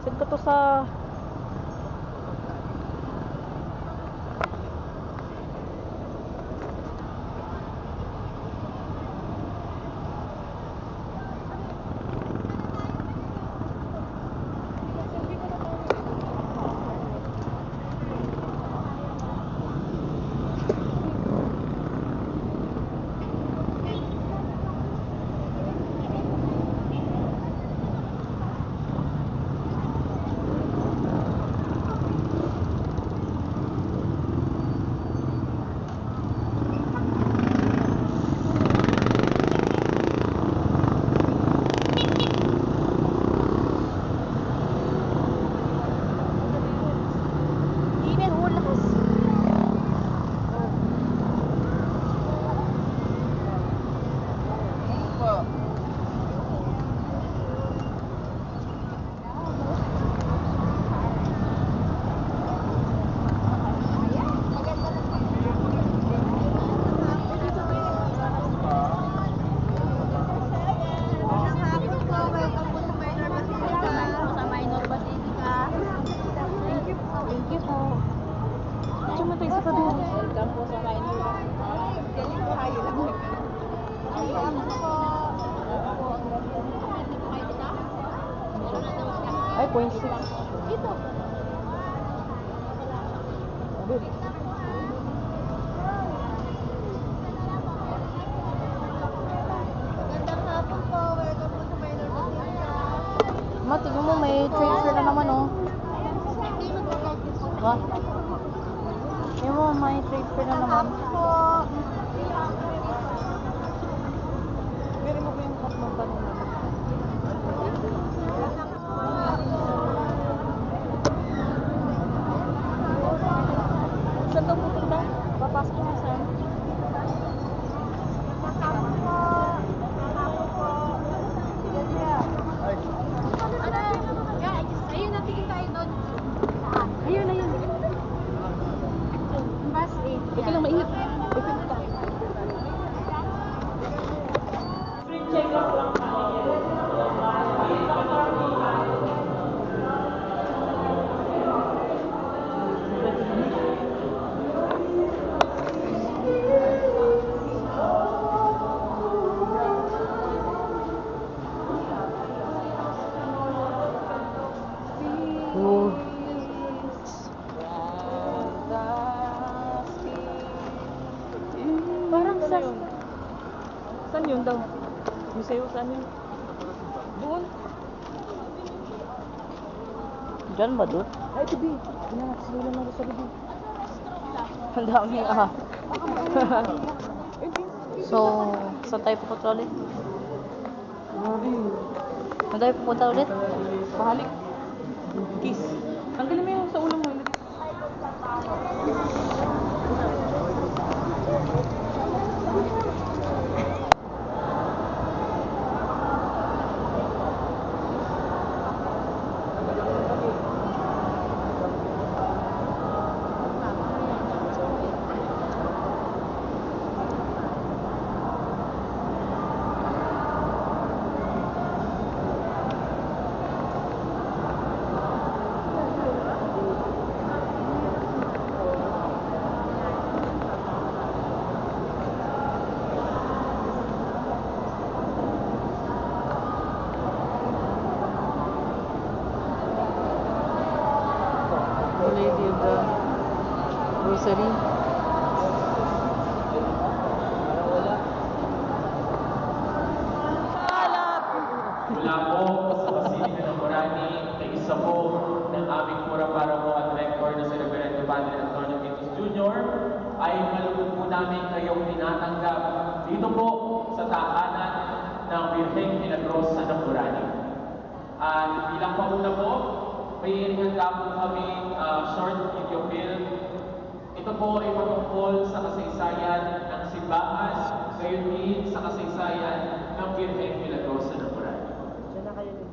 Send ko to sa... Ay, 0.6. Ito. Magandang hapon po. Welcome po sa Minor Basilica. Tingnan mo, may transfer na naman, oh. Hindi mag-practice po. Ba? Tingnan mo, may transfer na naman. Hapon po. Pero mo ko yung tatlong tanong naman. Saan ka pupunta? Papasok mo saan? Hapon po. Hapon po. Ayun, natingin tayo doon. Ayun, ayun. Bus eh. Ito lang mainit. Ito ka. Oh. Parang sa... Saan yun daw? Museo, saan yun? Doon? Diyan ba doon? Ay, ito di. Pinakasilulan ako sa libi. Ang dami So, saan tayo pupunta ulit? Saan tayo pupunta ulit? Pahalik. Kiss. Tanggalin mo yung sa ulo mo. Lady of the Rosary. Mula po sa Basilica ng Morani, na isa po ng aming pura-paramo at rector na si Reverendo Padre Antonio Pitos Jr. ay malugod po namin kayong tinatanggap dito po sa tahanan ng Birheng Milagrosa ng Morani. At bilang pauna po, may handa po kami short video film. Ito po ay patungkol sa kasaysayan ng simbahan, gayon din sa kasaysayan ng Birheng Milagrosa ng Morani. Diyan na kayo din.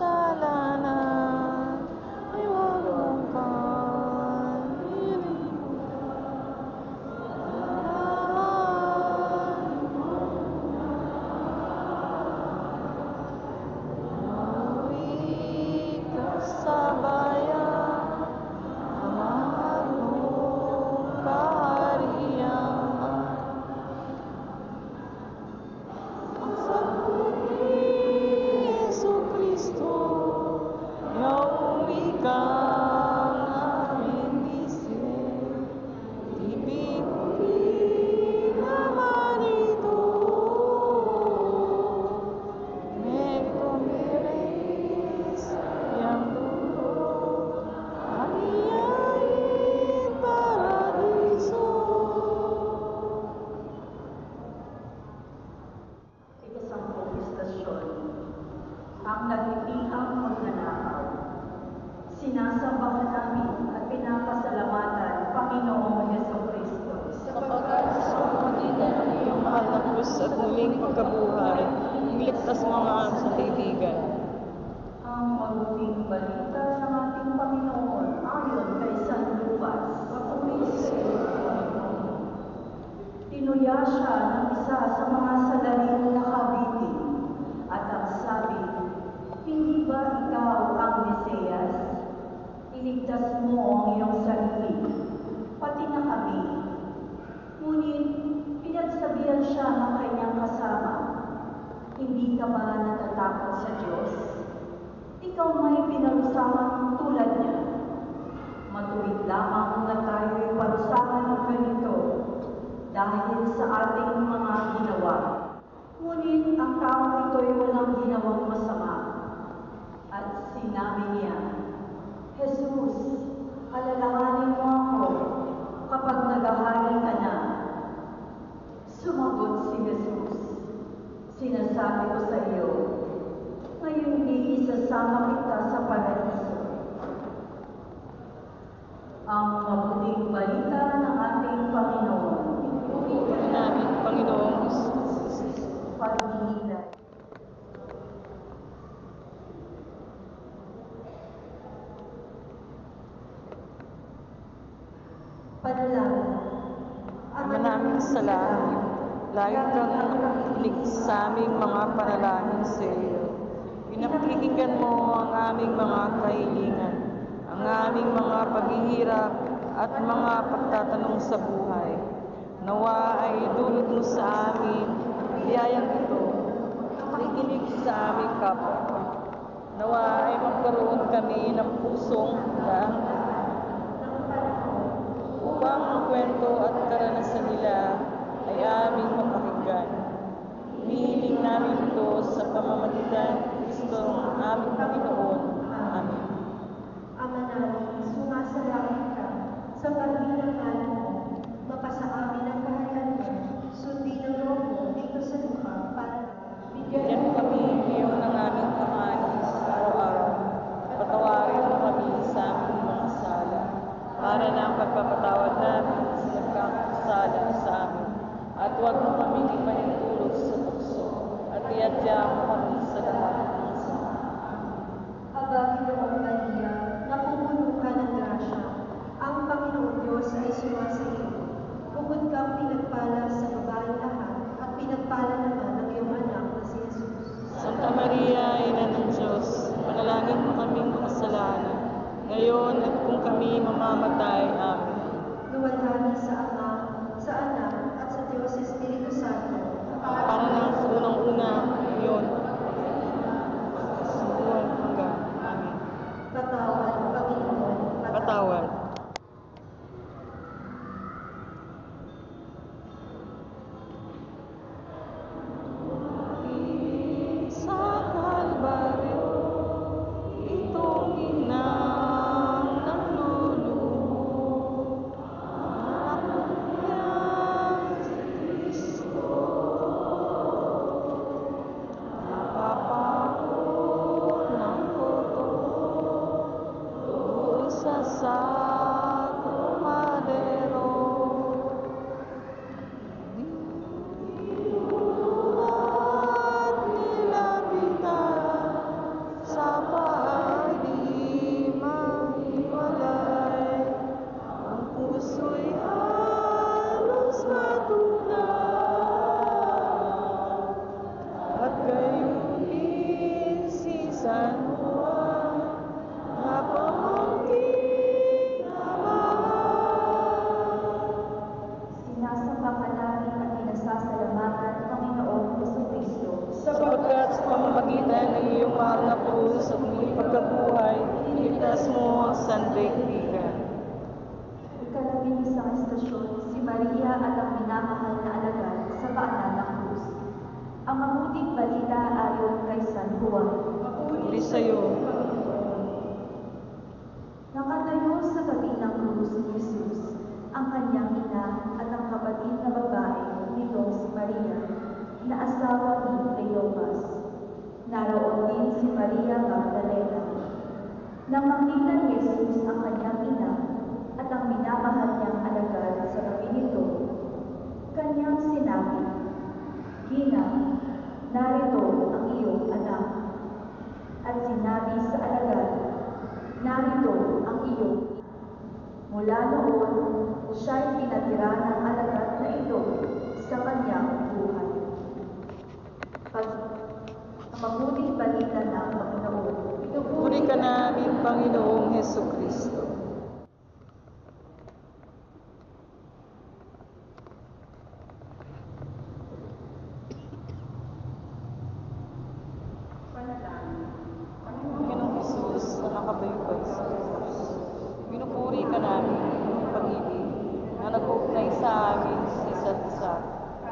kasalanan ay huwag mong kanilin. Umuwi ka sa bayan, amahan mong kaharian. Ang sagot ni Jesucristo, nauwi kang aming isip. Ibig naman ito, me comeréis yang duro, aniyain paradiso. Ikasampung istasyon, ang nagtitihang magnanakaw. Sinasambahan namin at pinapasalamatan Panginoong Jesucristo. Sapagkat sa pamagitan ng iyong mahal na krus at muling pagkabuhay, iligtas mga sa kaibigan. Ang mabuting balita ng ating Panginoon ayon kay San Lucas. Tinuya siya ng isa sa mga salarin na kabitin at ang sabi, "Hindi ba ikaw ang Mesiyas? Iligtas mo ang iyong sarili, pati na kami." Ngunit pinagsabihan siya ng kanyang kasama, "Hindi ka ba natatakot sa Diyos? Ikaw may pinarusahan tulad niya. Matuwid lamang na tayo'y parusahan ng ganito dahil sa ating mga ginawa. Ngunit ang taong ito'y walang ginawang masama." At sinabi niya, "Jesus, alalahanin mo ako kapag naghahari ka na." Sumagot si Jesus, "Sinasabi ko sa iyo, ngayon isasama kita sa paradiso." Ang mabuting balita ng ating Panginoon. Purihin namin, Panginoong Paghihintay. Panalangin. Ama namin sa langit, lagi kang nakikinig sa aming mga panalangin sa iyo. Pinakikinggan mo ang aming mga kahilingan, ang aming mga paghihirap at mga pagtatanong sa buhay. Nawa ay dulot mo sa amin biyayang ito, nakikinig sa aming kapwa. Nawa ay magkaroon kami ng pusong upang ang kwento at karanasan nila ay aming mapakinggan. Hinihiling namin ito sa pamamagitan ni Kristo ang aming Panginoon. Amen. Ama namin, sumasalangit ka, sa paglinangan mo, mapasa amin ang kaharian mo, sundin ang loob mo dito sa lupa para Bigyan mo kami ngayon ng aming kakanin sa araw-araw. Patawarin mo kami sa aming mga sala, para na ang pagpapatawad namin sa nagkakasala sa amin. At huwag mo kami ipanintulot sa tukso, at iadya mo kami sa lahat ng sama. Aba, Ginoong Maria, napupuno ka ng grasya. Ang Panginoong Diyos ay sumasa iyo. Bukod kang pinagpala sa babaeng lahat, at pinagpala naman ang iyong anak na si Jesus. Santa Maria, Ina ng Diyos, panalangin mo kaming makasalanan, ngayon at kung kami mamamatay. Amen. Luwalhati sa Ama, sa Anak, at sa Diyos Espiritu Santo. Para na sa unang-una, ngayon, sa buwan hanggang. Amen. Patawad, Panginoon, Patawad. Sa Kalbaryo, itong inang nagluluho, anak niya si Kristo, napapako ng koto doon sa Sacro Madero. At nilapitan sa sandaigdigan. Ikalabing-isang estasyon, si Maria at ang minamahal na alagad sa paanan ng krus. Ang mabuting balita ayon kay San Juan. Papuri sa iyo. Nakatayo sa tabi ng krus ni Jesus, ang kanyang ina at ang kapatid na babae nitong si Maria, na asawa ni Cleopas. Naroon din si Maria Magdalena. Nang makita ni Jesus ang kanyang ina at ang minamahal niyang alagad sa tabi nito, kanyang sinabi, "Gina, narito ang iyong anak." At sinabi sa alagad, "Narito ang iyong." Mula noon, siya'y pinatira ng alagad na ito sa kanyang buhay. Ang mabuting balita ng Panginoon. Puri ka namin, Panginoong Hesukristo. Panginoong Jesus na nakabayubay sa krus, pinupuri ka namin ang pag-ibig na nag-uugnay sa amin sa isa't isa.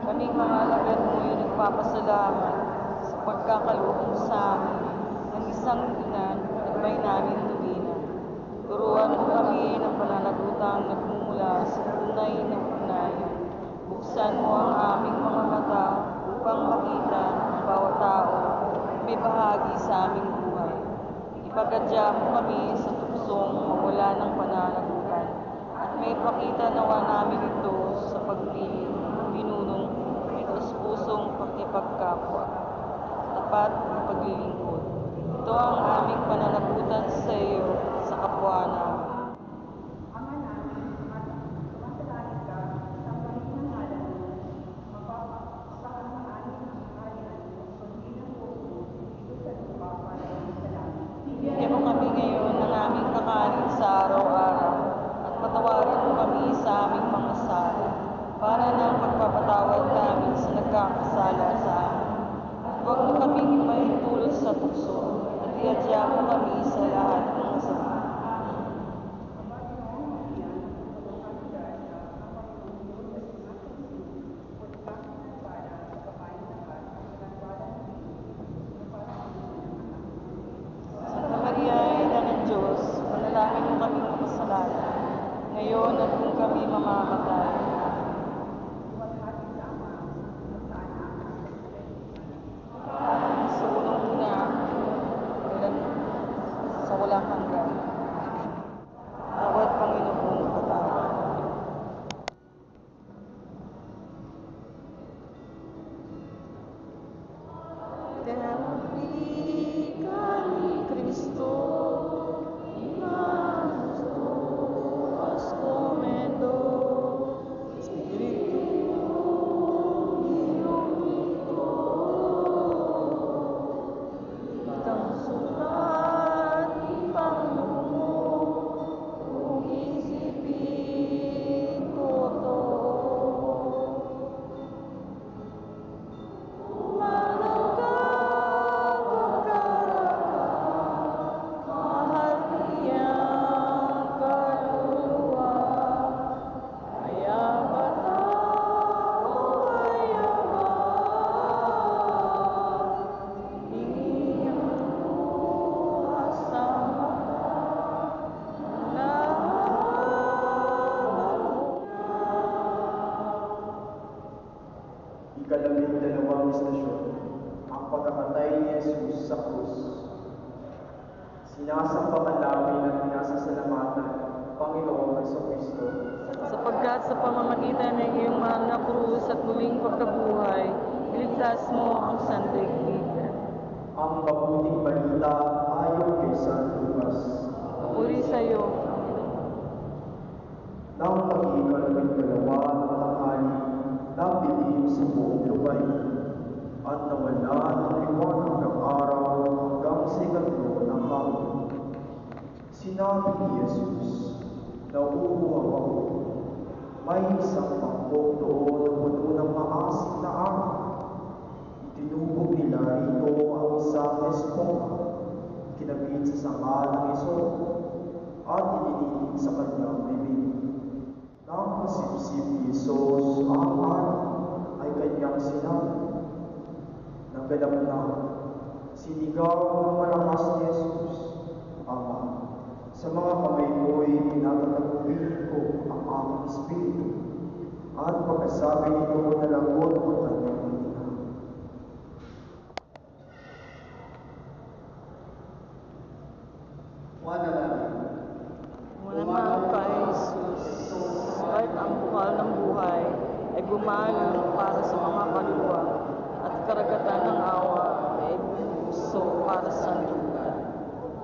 Kaming mga alagad mo yung nagpapasalamat sa pagkakaloob mo sa amin ng isang ina at may namin tubina. Turuan mo kami ng pananagutang nagmumula sa tunay na ugnayan. Buksan mo ang aming mga mata upang makita ang bawat tao na may bahagi sa aming buhay. Ipagadya mo kami sa tuksong mawala ng pananagutan at may pakita nawa namin ito sa pagpili ng pinunong may pusong pakipagkapwa at tapat na paglilingkod. Ito ang aming pananagutan sa iyo sa kapwa namin. Ama namin, sumasalangit ka, sambahin ng ngalan mo, mapapasaan sa amin ang kaharian mo, sundin ang buong mo, dito sa lupa para sa langit. Bigyan mo kami ngayon ng aming kakanin sa araw-araw at patawarin mo kami sa aming mga sala para ng pagpapatawad namin sa nagkakasala sa amin. Huwag mo kaming ipahintulot sa tukso at iadya mo kami sa lahat ng masama. Santa Maria, Ina ng Diyos, panalangin mo kami makasalanan, ngayon at kung kami mamamatay. Sa unang-una, sa walang hanggan. Awat Panginoon, patawad. Templi kami Cristo, imanos tuas comendo, Spiritu ilumito, itang sulat ipanglumo, kung isipin totoo. Umalaw ka, pagkarakan, mahal niyang kaluluwa, kaya batang kayaman, tingin ang luha sa mata, nahahalan mo Ikalabing-dalawang istasyon, ang pagkamatay ni Jesus sa krus. Sinasambahan namin at pinasasalamatan ang Panginoong Hesukristo sapagkat sa pamamagitan ng iyong mahal na krus at muling pagkabuhay, iligtas mo ang sandaigdigan. ang mabuting balita ayon kay San Lucas. Papuri sa iyo. Nang mag-ikalabing-dalawa ng tanghali, napilim sa buong lupain at nawala ng liwan hanggang araw hanggang sa ikatlo ng hapon. Sinabi ni Jesus, "Nauuhaw ako. May isang mangkok doon na puno ng maasim na araw. Itinubog nila rito ang isang esponga, kinabit sa sanga ng iso, at iniligid sa kanyang bibig. Nang masipsip ni Jesus ang ani, ay kanyang sinabi, "Naganap na." Sinigaw ng malakas ni Jesus, "Ama, sa mga kamay mo'y pinatataguhin ko ang aking espiritu." At pagkasabi nito, nalagot ang kanyang hininga. Wala namin. Manamang ka, Jesus, kahit ang bukal ng buhay ay gumalo para sa mga kaluluwa at karagatan ng awa ay bumuso para sa lupa.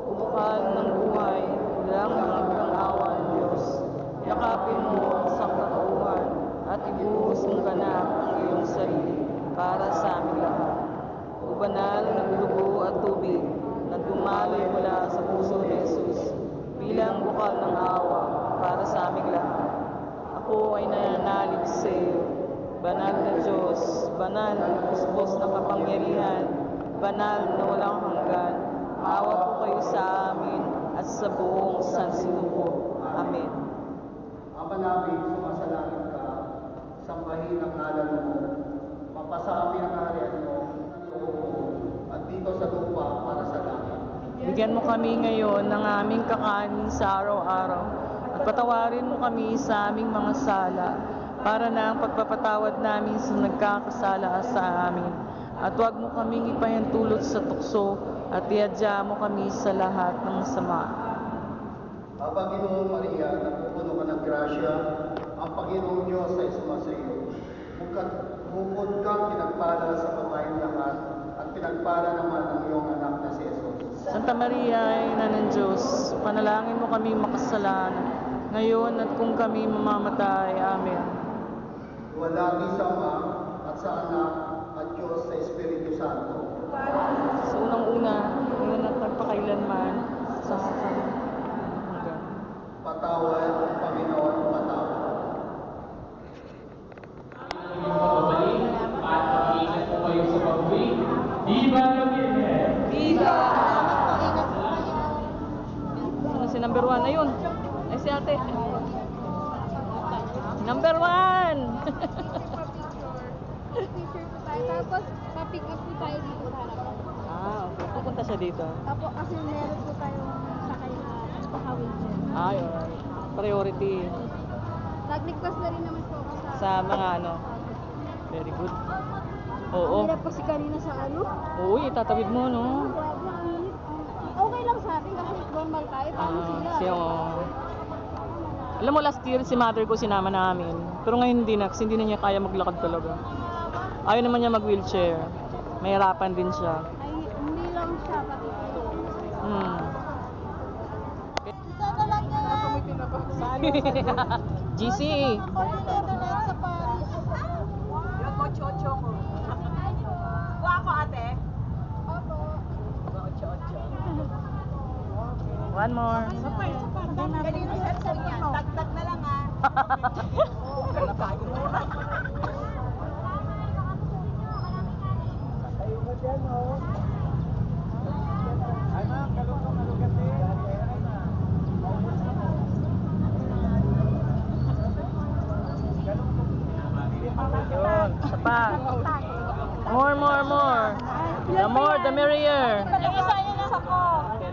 Bukal ng buhay, walang hanggang awa ng Diyos. Yakapin mo ang sangkatauhan at ibuhos mong ganap ang iyong sarili para sa aming lahat. O banal na dugo at tubig na dumaloy mula sa puso ni Jesus bilang bukal ng awa para sa aming lahat. Ako ay nananalig sa iyo, banal na Diyos, banal na kusbos na kapangyarihan, banal na walang hanggan. Maawa po kayo sa amin at sa buong sansinuko. Amen. Ama namin, sumasalangit ka, sambahin ang ngalan mo, mapasami ang harian mo, at dito sa lupa para sa langit. Bigyan mo kami ngayon ng aming kakanin sa araw-araw at patawarin mo kami sa aming mga sala para na ang pagpapatawad namin sa nagkakasala sa amin. At huwag mo kaming ipahintulot sa tukso at iadya mo kami sa lahat ng masama. Aba, Ginoong Maria, napupuno ka ng grasya, ang Panginoong Diyos ay sumasa iyo. Bukod kang pinagpala sa babaeng lahat, at pinagpala naman ang iyong anak na si Jesus. Santa Maria, Ina ng Diyos, panalangin mo kami makasalanan, ngayon at kung kami mamamatay. Amen. Walagi sa Ama, at sa Anak, at Diyos sa Espiritu Santo. Sa unang-una, ngayon at magpakailanman, sa hanggang. Patawad, Panginoon, patawad. Yung pagbabalik at mag-iingat po kayo sa pag-uwi. Viva la Virgen! Viva! Ano si number 1? Ayun. Ay si ate. Number 1! Picture po tayo. Tapos, pa-pick up po tayo dito sa harapan. Okay. Pupunta siya dito. Tapos, kasi meron po tayong sakay na naka-wheelchair. Alright. Priority Nag-request na rin naman po ako sa mga ano. Very good. Oo. Ang hirap kasi kanina sa ano. Uy, itatawid mo, no? Grabe, ang init. Okay lang sa atin kasi normal tayo. Paano sila? Siya, alam mo, last year, si mother ko sinama namin. Pero ngayon hindi na, kasi hindi na niya kaya maglakad talaga. Ayaw naman niya mag-wheelchair. Mahirapan din siya. Ay, hindi lang siya pati. Isa talaga. GC! Ako yung internet sa Paris. Yung ocho-ocho ko. Kuha ko ate. Opo. One more. Kanino cellphone yan? Tagtag na lang ha. Yun, isa pa. More. The more, the merrier. Yung isa yun ang sako. Okay.